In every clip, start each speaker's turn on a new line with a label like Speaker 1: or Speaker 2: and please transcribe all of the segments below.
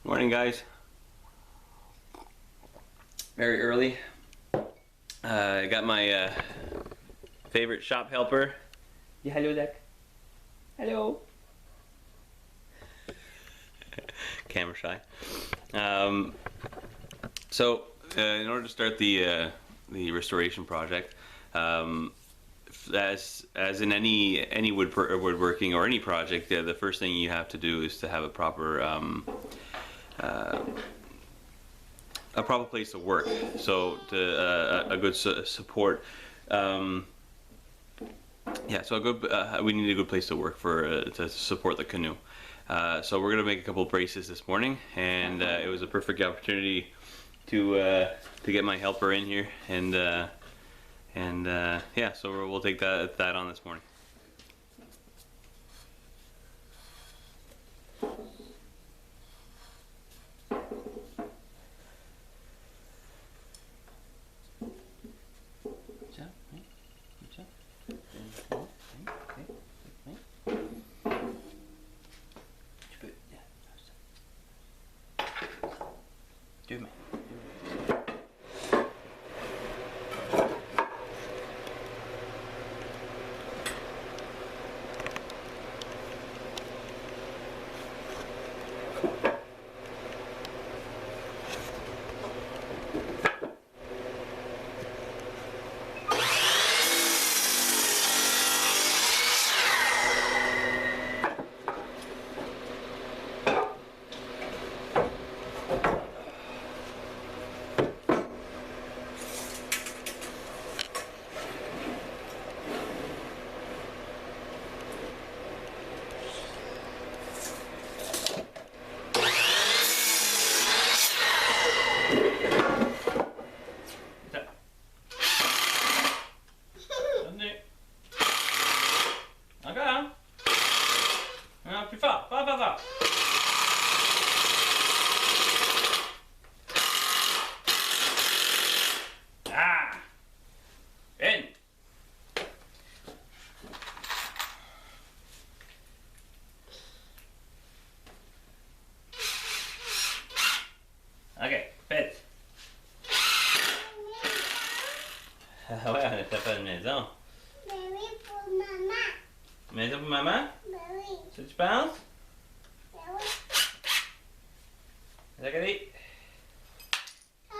Speaker 1: Morning, guys. Very early. I got my favorite shop helper. Yeah, hello, Deck. Hello. Camera shy. In order to start the restoration project, as in any woodworking or any project, the first thing you have to do is to have a proper place to work. So a good support. We need a good place to work to support the canoe. So we're gonna make a couple of braces this morning, and it was a perfect opportunity to get my helper in here, and yeah, so we'll take that on this morning. Ok, faites. Ah ouais, on n'a pas de maison.
Speaker 2: Ben oui, pour maman.
Speaker 1: Maison pour maman?
Speaker 2: Ben oui.
Speaker 1: Ça tu penses?
Speaker 2: Ben oui.
Speaker 1: Regardez.
Speaker 2: Ah.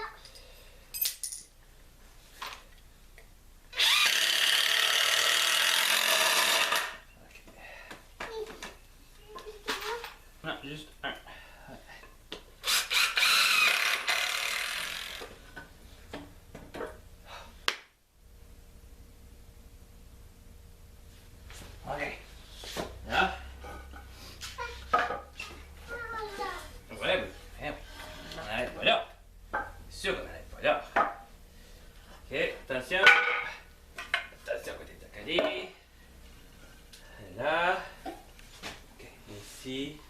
Speaker 1: Non, juste un. Ok. Là. Voilà, oui. On n'arrête pas là. C'est sûr qu'on n'arrête pas là. Ok, attention. Attention côté de ta cadet. Là. Ok, ici.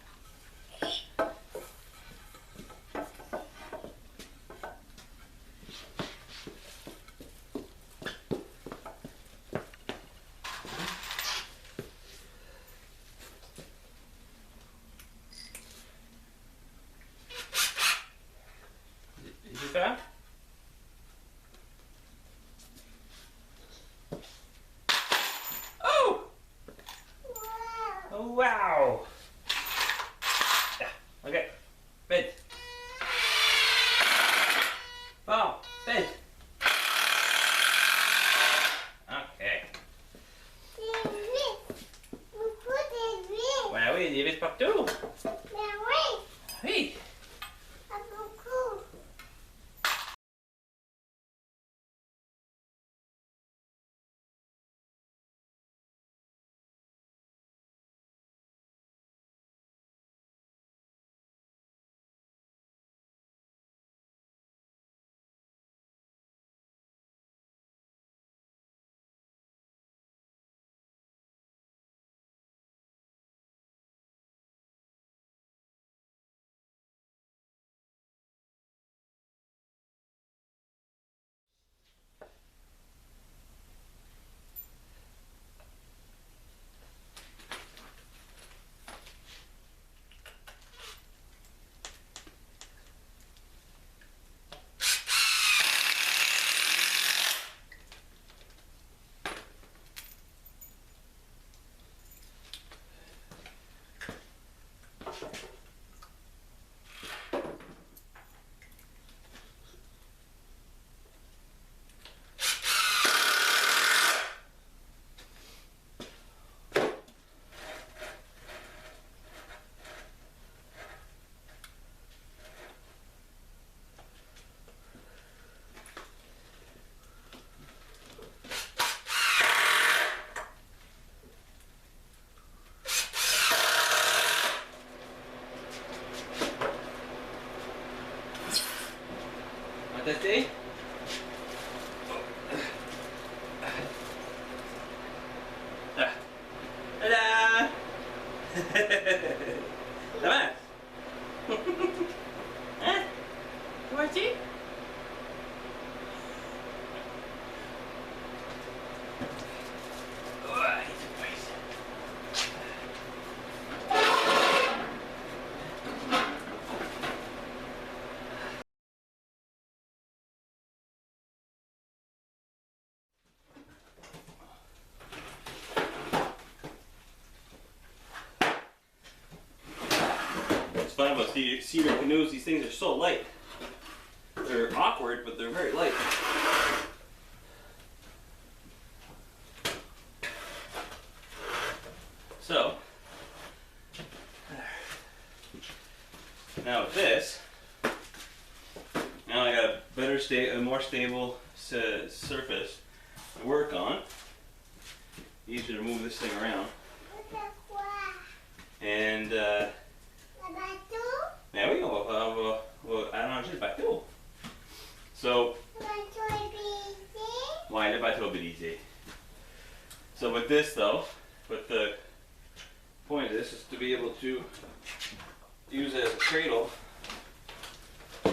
Speaker 1: Tu peux faire? Oh! Wow! Ok, vite. Bon, vite. Ok.
Speaker 2: C'est vite. Beaucoup de vite.
Speaker 1: Ouais, oui, il y a vite partout.
Speaker 2: Ben oui.
Speaker 1: Oui. that day? Ta-da! Come on! Huh? Come on, see? What's fun about cedar canoes, these things are so light. They're awkward, but they're very light. So, now with this, now I got a better, a more stable surface to work on. Easier to move this thing around. And there we go. I don't know, just back to. So, why did I do a bit easy? So with this though, with the point of this is to be able to use it as a cradle. To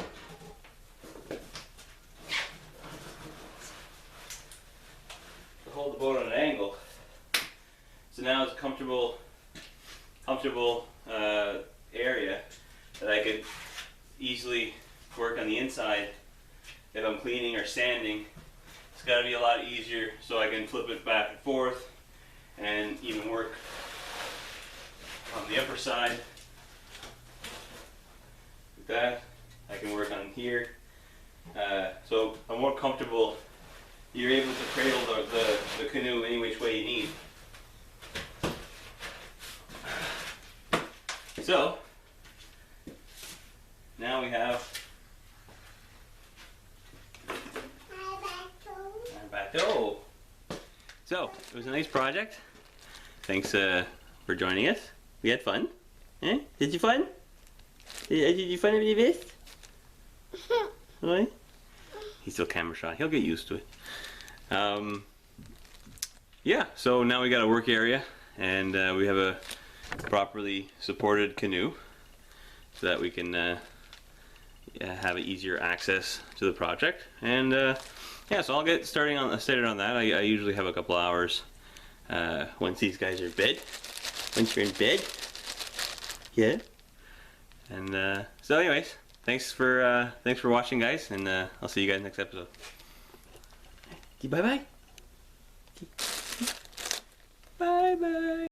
Speaker 1: hold the boat on an angle. So now it's a comfortable area that I could easily work on the inside if I'm cleaning or sanding. It's got to be a lot easier so I can flip it back and forth and even work on the upper side. With that, I can work on here. So I'm more comfortable. You're able to cradle the canoe any which way you need. So, now we have our bateau. So, it was a nice project. Thanks for joining us. We had fun. Eh? Did you fun? Did you fun with this? Really? He's still camera shy. He'll get used to it. Yeah, so now we got a work area and we have a properly supported canoe so that we can have easier access to the project. And yeah, so I'll get started on that. I usually have a couple hours once these guys are in bed. Once you're in bed, yeah. And so, anyways, thanks for watching, guys, and I'll see you guys next episode. Bye bye. Bye bye.